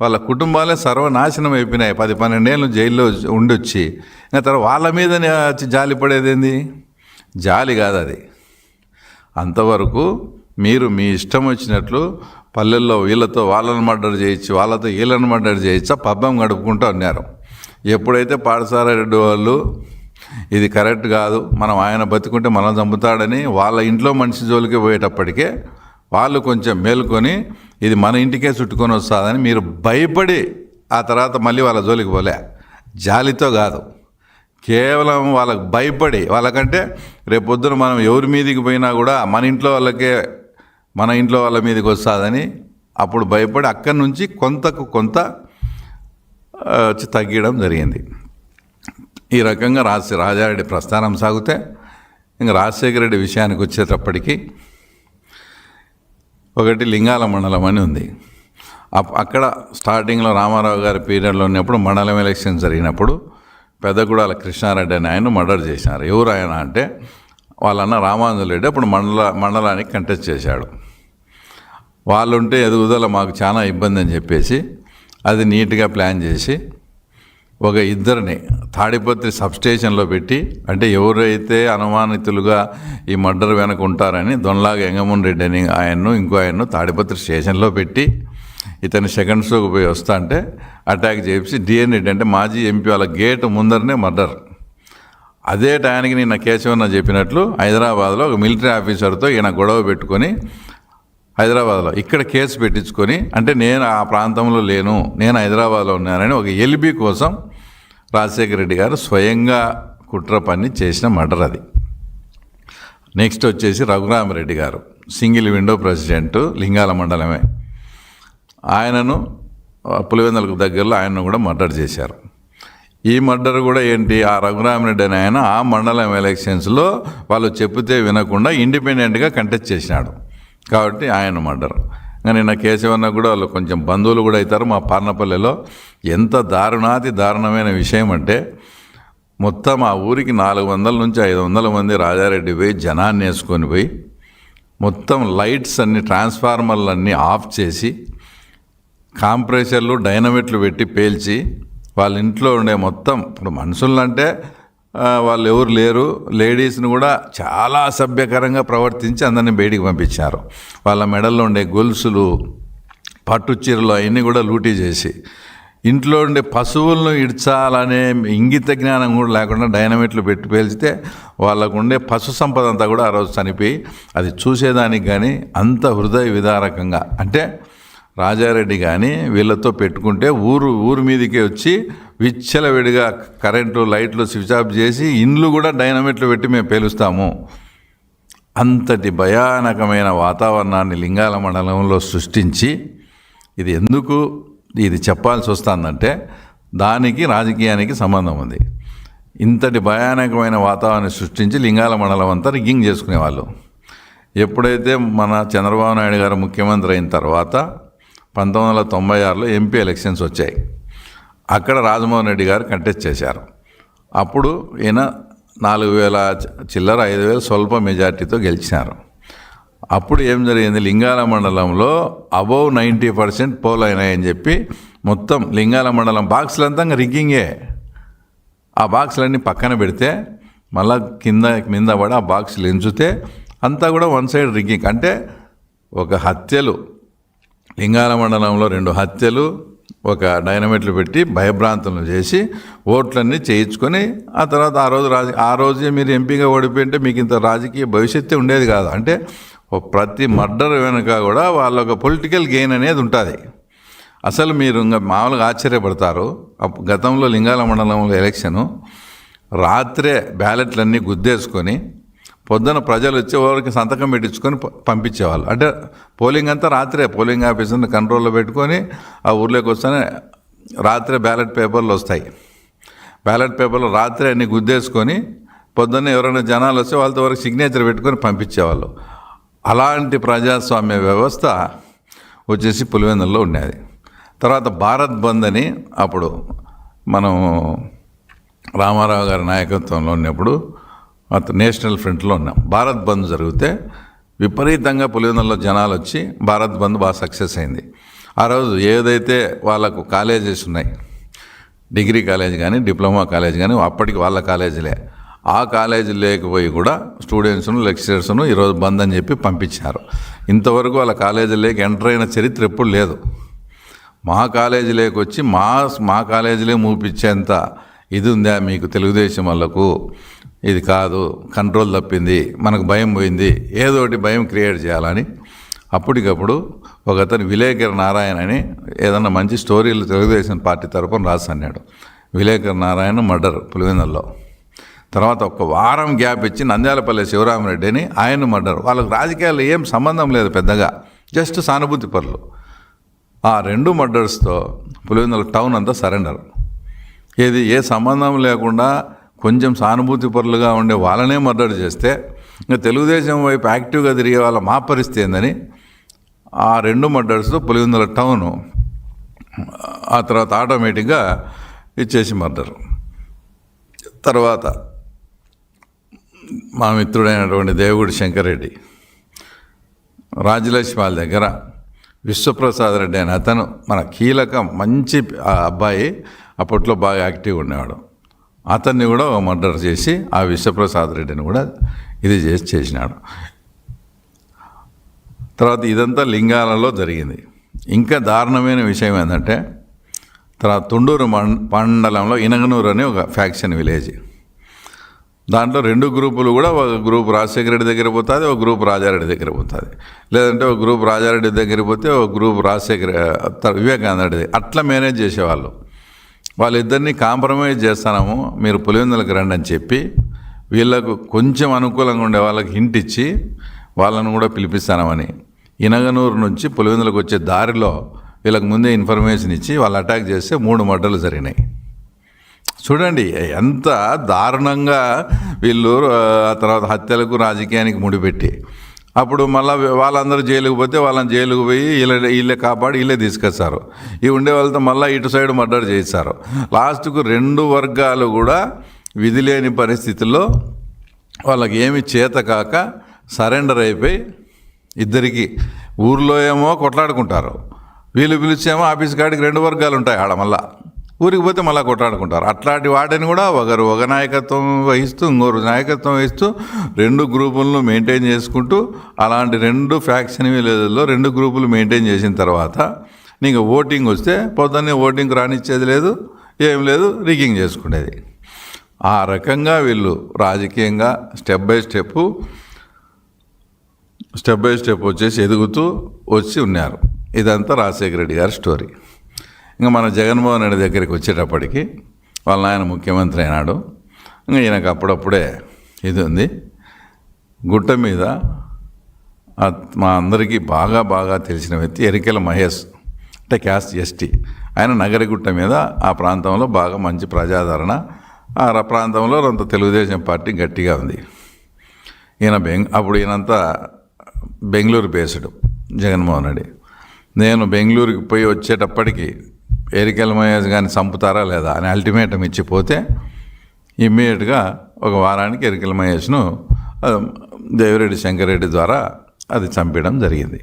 వాళ్ళ కుటుంబాలే సర్వనాశనం అయిపోయినాయి. 10-12 ఏళ్ళు జైల్లో ఉండొచ్చి ఇంకా తర్వాత వాళ్ళ మీదనే వచ్చి జాలి పడేదేంది? జాలి కాదు అది. అంతవరకు మీరు మీ ఇష్టం వచ్చినట్లు పల్లెల్లో వీళ్ళతో వాళ్ళని మర్డర్ చేయొచ్చు, వాళ్ళతో వీళ్ళని మర్డర్ చేయొచ్చా పబ్బం గడుపుకుంటూ ఉన్నారు. ఎప్పుడైతే పాఠశాల రెడ్డి వాళ్ళు ఇది కరెక్ట్ కాదు, మనం ఆయన బతుకుంటే మనం చంపుతాడని వాళ్ళ ఇంట్లో మనిషి జోలికి పోయేటప్పటికే వాళ్ళు కొంచెం మేలుకొని ఇది మన ఇంటికే చుట్టుకొని వస్తుందని మీరు భయపడి ఆ తర్వాత మళ్ళీ వాళ్ళ జోలికి పోలే. జాలితో కాదు, కేవలం వాళ్ళకి భయపడి. వాళ్ళకంటే రేపొద్దున మనం ఎవరి మీదికి పోయినా కూడా మన ఇంట్లో వాళ్ళ మీదకి వస్తుందని అప్పుడు భయపడి అక్కడి నుంచి కొంతకు కొంత తగ్గడం జరిగింది. ఈ రకంగా రాజారెడ్డి ప్రస్థానం సాగితే ఇంకా రాజశేఖర రెడ్డి విషయానికి వచ్చేటప్పటికి ఒకటి లింగాల మండలం అని ఉంది. అక్కడ స్టార్టింగ్లో రామారావు గారి పీరియడ్లో ఉన్నప్పుడు మండలం ఎలక్షన్ జరిగినప్పుడు పెద్దగూడాల కృష్ణారెడ్డి అని ఆయన మర్డర్ చేశారు. ఎవరు ఆయన అంటే వాళ్ళన్న రామాంజుల రెడ్డి అప్పుడు మండలానికి కంటెస్ట్ చేశాడు. వాళ్ళుంటే ఎదుగుదల మాకు చాలా ఇబ్బంది అని చెప్పేసి అది నీట్గా ప్లాన్ చేసి ఒక ఇద్దరిని తాడిపత్రి సబ్స్టేషన్లో పెట్టి, అంటే ఎవరైతే అనుమానితులుగా ఈ మర్డర్ వెనక ఉంటారని దొన్లాగా ఎంగమోహన్ రెడ్డి అని ఇంకో ఆయన్ను తాడిపత్రి స్టేషన్లో పెట్టి ఇతని సెకండ్ షోకి పోయి వస్తా అంటే అటాక్ చేసి డిఎన్ రెడ్డి అంటే మాజీ ఎంపీ వాళ్ళ గేట్ ముందరనే మర్డర్. అదే టయానికి నిన్న కేశవన్న చెప్పినట్లు హైదరాబాద్లో ఒక మిలిటరీ ఆఫీసర్తో ఈయన గొడవ పెట్టుకొని హైదరాబాద్లో ఇక్కడ కేసు పెట్టించుకొని, అంటే నేను ఆ ప్రాంతంలో లేను, నేను హైదరాబాద్లో ఉన్నానని ఒక ఎల్బీ కోసం రాజశేఖర రెడ్డి గారు స్వయంగా కుట్ర పని చేసిన మర్డర్ అది. నెక్స్ట్ వచ్చేసి రఘురామరెడ్డి గారు సింగిల్ విండో ప్రెసిడెంట్, లింగాల మండలమే. ఆయనను పులివెందులకు దగ్గరలో ఆయనను కూడా మర్డర్ చేశారు. ఈ మర్డర్ కూడా ఏంటి, ఆ రఘురామరెడ్డి అని ఆయన ఆ మండలం ఎలక్షన్స్లో వాళ్ళు చెప్తే వినకుండా ఇండిపెండెంట్గా కంటెస్ట్ చేసినాడు కాబట్టి ఆయన మర్డర్. నిన్న కేశవన్న కూడా వాళ్ళు కొంచెం బంధువులు కూడా అవుతారు. మా పార్నపల్లిలో ఎంత దారుణమైన విషయం అంటే మొత్తం ఆ ఊరికి 400 నుంచి 500 మంది రాజారెడ్డి పోయి జనాన్ని వేసుకొని పోయి మొత్తం లైట్స్ అన్ని ట్రాన్స్ఫార్మర్లన్నీ ఆఫ్ చేసి కాంప్రెషర్లు డైనమిట్లు పెట్టి పేల్చి వాళ్ళ ఇంట్లో ఉండే మొత్తం, ఇప్పుడు మనుషులంటే వాళ్ళు ఎవరు లేరు, లేడీస్ని కూడా చాలా అసభ్యకరంగా ప్రవర్తించి అందరినీ బయటికి పంపించారు. వాళ్ళ మెడల్లో ఉండే గొలుసులు, పట్టు చీరలు అవన్నీ కూడా లూటీ చేసి ఇంట్లో ఉండే పశువులను ఇడ్చాలనే ఇంగిత జ్ఞానం కూడా లేకుండా డైనమిట్లు పెట్టి పేల్చితే వాళ్ళకు ఉండే పశు సంపద అంతా కూడా ఆ రోజు చనిపోయి, అది చూసేదానికి కానీ అంత హృదయ విదారకంగా. అంటే రాజారెడ్డి కానీ వీళ్ళతో పెట్టుకుంటే ఊరు మీదకే వచ్చి విచ్చలవిడిగా కరెంటు లైట్లు స్విచ్ ఆఫ్ చేసి ఇండ్లు కూడా డైనమిట్లు పెట్టి మేము పేలుస్తాము. అంతటి భయానకమైన వాతావరణాన్ని లింగాల మండలంలో సృష్టించి, ఇది చెప్పాల్సి వస్తుందంటే దానికి రాజకీయానికి సంబంధం ఉంది. ఇంతటి భయానకమైన వాతావరణాన్ని సృష్టించి లింగాల మండలం అంతా రిగ్గింగ్ చేసుకునేవాళ్ళు. ఎప్పుడైతే మన చంద్రబాబు నాయుడు గారు ముఖ్యమంత్రి అయిన తర్వాత 1996లో ఎంపీ ఎలక్షన్స్ వచ్చాయి. అక్కడ రాజమోహన్ రెడ్డి గారు కంటెస్ట్ చేశారు. అప్పుడు ఈయన 4,000 చిల్లర 5,000 స్వల్ప మెజార్టీతో గెలిచినారు. అప్పుడు ఏం జరిగింది, లింగాల మండలంలో అబౌవ్ 90% పోల్ అయినాయని చెప్పి మొత్తం లింగాల మండలం బాక్సులంతా రిగ్గింగే. ఆ బాక్సులన్నీ పక్కన పెడితే మళ్ళా కింద పడి ఆ బాక్సులు ఎంచుతే అంతా కూడా వన్ సైడ్ రిగ్గింగ్. అంటే ఒక హత్యలు, లింగాల మండలంలో 2 హత్యలు, ఒక డైనమిట్లు పెట్టి భయభ్రాంతులను చేసి ఓట్లన్నీ చేయించుకొని ఆ తర్వాత ఆ రోజే మీరు ఎంపీగా ఓడిపోయింటే మీకు ఇంత రాజకీయ భవిష్యత్తు ఉండేది కాదు. అంటే ప్రతి మర్డర్ వెనుక కూడా వాళ్ళ ఒక పొలిటికల్ గెయిన్ అనేది ఉంటుంది. అసలు మీరు ఇంకా మామూలుగా ఆశ్చర్యపడతారు. గతంలో లింగాల మండలంలో ఎలక్షను రాత్రే బ్యాలెట్లన్నీ గుద్దేసుకొని పొద్దున ప్రజలు వచ్చి ఎవరికి సంతకం పెట్టించుకొని పంపించేవాళ్ళు. అంటే పోలింగ్ అంతా రాత్రే పోలింగ్ ఆఫీసర్ని కంట్రోల్లో పెట్టుకొని ఆ ఊర్లోకి వస్తేనే రాత్రే బ్యాలెట్ పేపర్లు వస్తాయి. బ్యాలెట్ పేపర్లు రాత్రే అన్ని గుద్దేసుకొని పొద్దున్నే ఎవరైనా జనాలు వస్తే వాళ్ళతో వరకు సిగ్నేచర్ పెట్టుకొని పంపించేవాళ్ళు. అలాంటి ప్రజాస్వామ్య వ్యవస్థ వచ్చేసి పులివెందుల్లో ఉండేది. తర్వాత భారత్ బంద్ అని అప్పుడు మనం రామారావు గారి నాయకత్వంలో ఉన్నప్పుడు నేషనల్ ఫ్రంట్లో ఉన్నాం. భారత్ బంద్ జరిగితే విపరీతంగా పులివెందుల్లో జనాలు వచ్చి భారత్ బంద్ బాగా సక్సెస్ అయింది. ఆ రోజు ఏదైతే వాళ్ళకు కాలేజెస్ ఉన్నాయి, డిగ్రీ కాలేజ్ కానీ డిప్లొమా కాలేజ్ కానీ అప్పటికి వాళ్ళ కాలేజీలే, ఆ కాలేజీ లేకపోయి కూడా స్టూడెంట్స్ను లెక్చరర్స్ను ఈరోజు బంద్ అని చెప్పి పంపించారు. ఇంతవరకు వాళ్ళ కాలేజీలోకి ఎంటర్ అయిన చరిత్ర ఎప్పుడు లేదు. మా కాలేజీలోకి వచ్చి మా కాలేజీలే మూపించేంత ఇది ఉందా మీకు తెలుగుదేశం వాళ్ళకు? ఇది కాదు, కంట్రోల్ తప్పింది, మనకు భయం పోయింది, ఏదోటి భయం క్రియేట్ చేయాలని అప్పటికప్పుడు ఒకతను విలేకర్ నారాయణ అని ఏదన్నా మంచి స్టోరీలు తెలుగుదేశం పార్టీ తరపున రాసన్నాడు. విలేకర్ నారాయణ మర్డర్ పులివెందుల్లో. తర్వాత ఒక వారం గ్యాప్ ఇచ్చి నంద్యాలపల్లి శివరామరెడ్డి అని ఆయన మర్డర్. వాళ్ళకు రాజకీయాలు ఏం సంబంధం లేదు పెద్దగా, జస్ట్ సానుభూతి పరులు. ఆ 2 మర్డర్స్తో పులివెందుల టౌన్ అంతా సరెండర్. ఏ సంబంధం లేకుండా కొంచెం సానుభూతి పరులుగా ఉండే వాళ్ళనే మర్డర్ చేస్తే ఇంకా తెలుగుదేశం వైపు యాక్టివ్గా తిరిగే వాళ్ళ మా పరిస్థితి ఏందని ఆ 2 మర్డర్స్తో పులివెందుల టౌను ఆ తర్వాత ఆటోమేటిక్గా ఇచ్చేసి మర్డర్. తర్వాత మా మిత్రుడైనటువంటి దేవుడి శంకరెడ్డి రాజలక్ష్మి వాళ్ళ దగ్గర విశ్వప్రసాద్ రెడ్డి అని అతను మన కీలక మంచి అబ్బాయి, అప్పట్లో బాగా యాక్టివ్గా ఉండేవాడు. అతన్ని కూడా మర్డర్ చేసి ఆ విశ్వప్రసాద్ రెడ్డిని కూడా ఇది చేసినాడు. తర్వాత ఇదంతా లింగాలలో జరిగింది. ఇంకా దారుణమైన విషయం ఏంటంటే తర్వాత తుండూరు మండలంలో ఇనగనూరు అనే ఒక ఫ్యాక్షన్ విలేజ్. దాంట్లో 2 గ్రూపులు కూడా, ఒక గ్రూప్ రాజశేఖర రెడ్డి దగ్గర పోతుంది, ఒక గ్రూప్ రాజారెడ్డి దగ్గర పోతుంది. లేదంటే ఒక గ్రూప్ రాజారెడ్డి దగ్గర పోతే ఒక గ్రూప్ వివేకానంద రెడ్డి, అట్లా మేనేజ్ చేసేవాళ్ళు. వాళ్ళిద్దరినీ కాంప్రమైజ్ చేస్తాము, మీరు పులివెందులకు రండి అని చెప్పి వీళ్ళకు కొంచెం అనుకూలంగా ఉండే వాళ్ళకి హింట్ ఇచ్చి వాళ్ళను కూడా పిలిపిస్తామని ఇనగనూరు నుంచి పులివెందులకు వచ్చే దారిలో వీళ్ళకి ముందే ఇన్ఫర్మేషన్ ఇచ్చి వాళ్ళు అటాక్ చేస్తే 3 మర్డర్లు జరిగినాయి. చూడండి ఎంత దారుణంగా వీళ్ళు ఆ తర్వాత హత్యలకు రాజకీయానికి ముడిపెట్టి, అప్పుడు మళ్ళీ వాళ్ళందరూ జైలుకు పోతే వాళ్ళని జైలుకు పోయి వీళ్ళే కాపాడి వీళ్ళే తీసుకొస్తారు. ఈ ఉండే వాళ్ళతో మళ్ళీ ఇటు సైడ్ మర్డర్ చేస్తారు. లాస్ట్కు 2 వర్గాలు కూడా విధి లేని పరిస్థితుల్లో వాళ్ళకి ఏమి చేత కాక సరెండర్ అయిపోయి ఇద్దరికి ఊర్లో ఏమో కొట్లాడుకుంటారు, వీళ్ళు పిలిచేమో ఆఫీస్ కాడికి 2 వర్గాలు ఉంటాయి ఆడ, మళ్ళా ఊరికి పోతే మళ్ళీ కొట్లాడుకుంటారు. అట్లాంటి వాటిని కూడా ఒక నాయకత్వం వహిస్తూ ఇంకొకరు నాయకత్వం వహిస్తూ 2 గ్రూపులను మెయింటైన్ చేసుకుంటూ అలాంటి 2 ఫ్యాక్షన్ విలేజ్లో 2 గ్రూపులు మెయింటైన్ చేసిన తర్వాత నీకు ఓటింగ్ వస్తే పొద్దున్నే ఓటింగ్ రానిచ్చేది లేదు, ఏం లేదు, రిగ్గింగ్ చేసుకునేది. ఆ రకంగా వీళ్ళు రాజకీయంగా స్టెప్ బై స్టెప్ వచ్చేసి ఎదుగుతూ వచ్చి ఉన్నారు. ఇదంతా రాజశేఖర రెడ్డి గారి స్టోరీ. ఇంకా మన జగన్మోహన్ రెడ్డి దగ్గరికి వచ్చేటప్పటికి వాళ్ళ ఆయన ముఖ్యమంత్రి అయినాడు. ఇంకా ఈయనకు అప్పుడప్పుడే ఇది ఉంది. గుట్ట మీద మా అందరికీ బాగా తెలిసిన వ్యక్తి ఎరికెల మహేష్, అంటే క్యాస్ట్ ఎస్టీ. ఆయన నగరిగుట్ట మీద ఆ ప్రాంతంలో బాగా మంచి ప్రజాదరణ, ఆ ప్రాంతంలో అంత తెలుగుదేశం పార్టీ గట్టిగా ఉంది. అప్పుడు ఈయనంతా బెంగళూరు బేస్డ్ జగన్మోహన్ రెడ్డి. నేను బెంగళూరుకి పోయి వచ్చేటప్పటికి ఎరికెల మహేష్ కానీ చంపుతారా లేదా అని అల్టిమేటం ఇచ్చిపోతే ఇమ్మీడియట్గా ఒక వారానికి ఎరికెల మహేష్ను దేవిరెడ్డి శంకరెడ్డి ద్వారా అది చంపడం జరిగింది.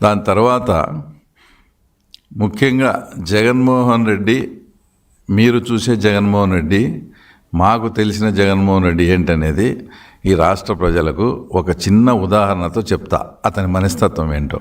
దాని తర్వాత ముఖ్యంగా జగన్మోహన్ రెడ్డి, మీరు చూసే జగన్మోహన్ రెడ్డి, మాకు తెలిసిన జగన్మోహన్ రెడ్డి ఏంటనేది ఈ రాష్ట్ర ప్రజలకు ఒక చిన్న ఉదాహరణతో చెప్తా, అతని మనస్తత్వం ఏంటో.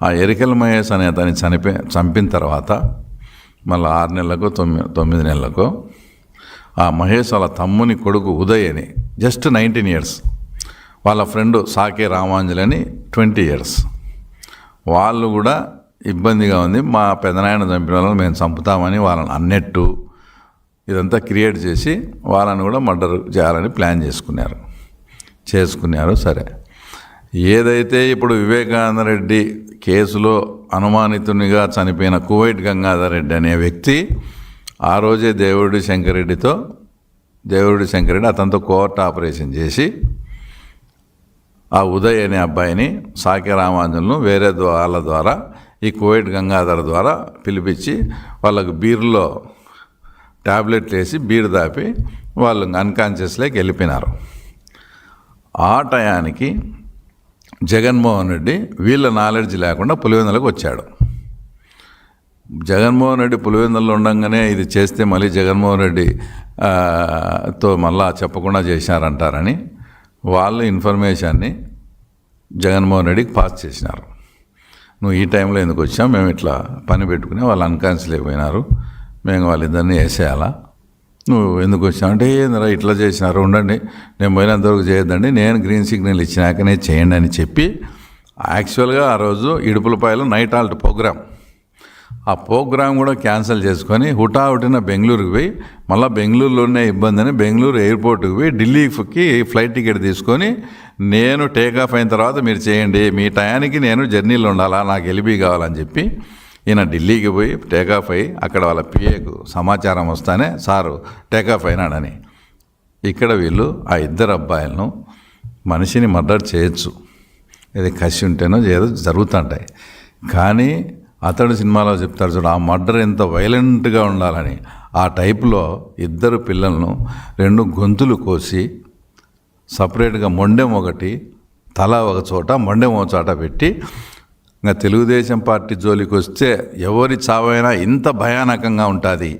ఆ ఎరికెల మహేష్ అనే అతన్ని చంపిన తర్వాత మళ్ళీ 6 నెలలకో 9 నెలలకో ఆ మహేష్ వాళ్ళ తమ్ముని కొడుకు ఉదయ్ అని జస్ట్ 19 years, వాళ్ళ ఫ్రెండ్ సాకే రామాంజలి 20 years, వాళ్ళు కూడా ఇబ్బందిగా ఉంది, మా పెదనాయన చంపిన వాళ్ళని మేము చంపుతామని వాళ్ళని అన్నట్టు ఇదంతా క్రియేట్ చేసి వాళ్ళని కూడా మర్డర్ చేయాలని ప్లాన్ చేసుకున్నారు. సరే, ఏదైతే ఇప్పుడు వివేకానంద రెడ్డి కేసులో అనుమానితునిగా చనిపోయిన కువైట్ గంగాధర్ రెడ్డి అనే వ్యక్తి ఆ రోజే దేవిరెడ్డి శంకరెడ్డి అతనితో కోర్టు ఆపరేషన్ చేసి ఆ ఉదయ్ అనే అబ్బాయిని సాకే రామాంజలను వేరే వాళ్ళ ద్వారా ఈ కువైట్ గంగాధర్ ద్వారా పిలిపించి వాళ్ళకు బీర్లో ట్యాబ్లెట్లు వేసి బీర్ దాపి వాళ్ళు అన్కాన్షియస్లోకి వెళ్ళిపోయినారు. ఆ టయానికి జగన్మోహన్ రెడ్డి వీళ్ళ నాలెడ్జ్ లేకుండా పులివెందులకు వచ్చాడు. జగన్మోహన్ రెడ్డి పులివెందుల్లో ఉండగానే ఇది చేస్తే మళ్ళీ జగన్మోహన్ రెడ్డి తో మళ్ళా చెప్పకుండా చేశారంటారని వాళ్ళు ఇన్ఫర్మేషన్ని జగన్మోహన్ రెడ్డికి పాస్ చేసినారు. నువ్వు ఈ టైంలో ఎందుకు వచ్చావు, మేము ఇట్లా పని పెట్టుకుని వాళ్ళు అన్కాన్సిల్ అయిపోయినారు, మేము వాళ్ళిద్దరిని వేసేయాలా, నువ్వు ఎందుకు వచ్చావు అంటే ఏందిరా ఇట్లా చేసినారు, ఉండండి నేను పోయినంతవరకు చేయొద్దండి, నేను గ్రీన్ సిగ్నల్ ఇచ్చినాకనే చేయండి అని చెప్పి యాక్చువల్గా ఆ రోజు ఇడుపులపాయలో నైట్ హాల్ట్ ప్రోగ్రామ్, ఆ ప్రోగ్రామ్ కూడా క్యాన్సిల్ చేసుకొని హుటాహుటిన బెంగళూరుకి పోయి మళ్ళీ బెంగళూరులోనే ఇబ్బంది అని బెంగళూరు ఎయిర్పోర్ట్కి పోయి ఢిల్లీకి ఫ్లైట్ టికెట్ తీసుకొని నేను టేకాఫ్ అయిన తర్వాత మీరు చేయండి, మీ టయానికి నేను జర్నీలో ఉండాలా, నాకు ఎలిబీ కావాలని చెప్పి ఈయన ఢిల్లీకి పోయి టేకాఫ్ అయ్యి అక్కడ వాళ్ళ పిఏకు సమాచారం వస్తానే సారు టేకాఫ్ అయినాడని. ఇక్కడ వీళ్ళు ఆ ఇద్దరు అబ్బాయిలను మనిషిని మర్డర్ చేయొచ్చు, ఇది కసి ఉంటేనో ఏదో జరుగుతుంటాయి. కానీ అతడు సినిమాలో చెప్తారు చూడు, ఆ మర్డర్ ఎంత వైలెంట్గా ఉండాలని. ఆ టైపులో ఇద్దరు పిల్లలను 2 గొంతులు కోసి సపరేట్గా మొండెం ఒకటి తల ఒక చోట మొండెం ఒక చోట పెట్టి, ఇంకా తెలుగుదేశం పార్టీ జోలికి వస్తే ఎవరి చావైనా ఇంత భయానకంగా ఉంటుంది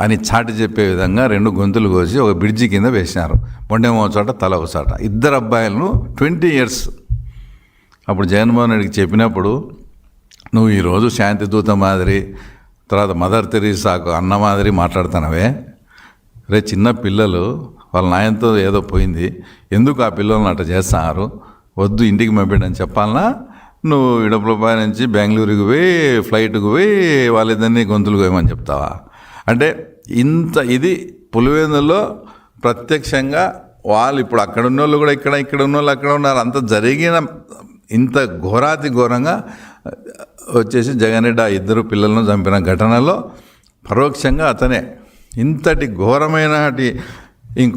అని చాటి చెప్పే విధంగా 2 గొంతులు కోసి ఒక బ్రిడ్జి కింద వేసినారు. మొండెం ఒక చోట తల ఒక చోట. ఇద్దరు అబ్బాయిలను 20 years. అప్పుడు జగన్మోహన్ రెడ్డికి చెప్పినప్పుడు నువ్వు ఈరోజు శాంతి దూత మాదిరి, తర్వాత మదర్ తెరీసాకు అన్న మాదిరి మాట్లాడుతున్నావే, రే చిన్న పిల్లలు వాళ్ళ నాయనతో ఏదో పోయింది, ఎందుకు ఆ పిల్లల్ని అట్లా చేస్తున్నారు, వద్దు ఇంటికి పంపిండని చెప్పాలన్నా, నువ్వు ఇడుపులపాయ నుంచి బెంగళూరుకి పోయి ఫ్లైట్కి పోయి వాళ్ళిద్దరినీ గొంతులు పోయమని చెప్తావా? అంటే ఇంత ఇది పులివెందుల్లో ప్రత్యక్షంగా వాళ్ళు ఇప్పుడు అక్కడ ఉన్న వాళ్ళు కూడా ఇక్కడ ఉన్న వాళ్ళు అక్కడ ఉన్నారు. అంత జరిగిన ఇంత ఘోరాతి ఘోరంగా వచ్చేసి జగన్ రెడ్డి ఆ ఇద్దరు పిల్లలను చంపిన ఘటనలో పరోక్షంగా అతనే ఇంతటి ఘోరమైన ఇంకో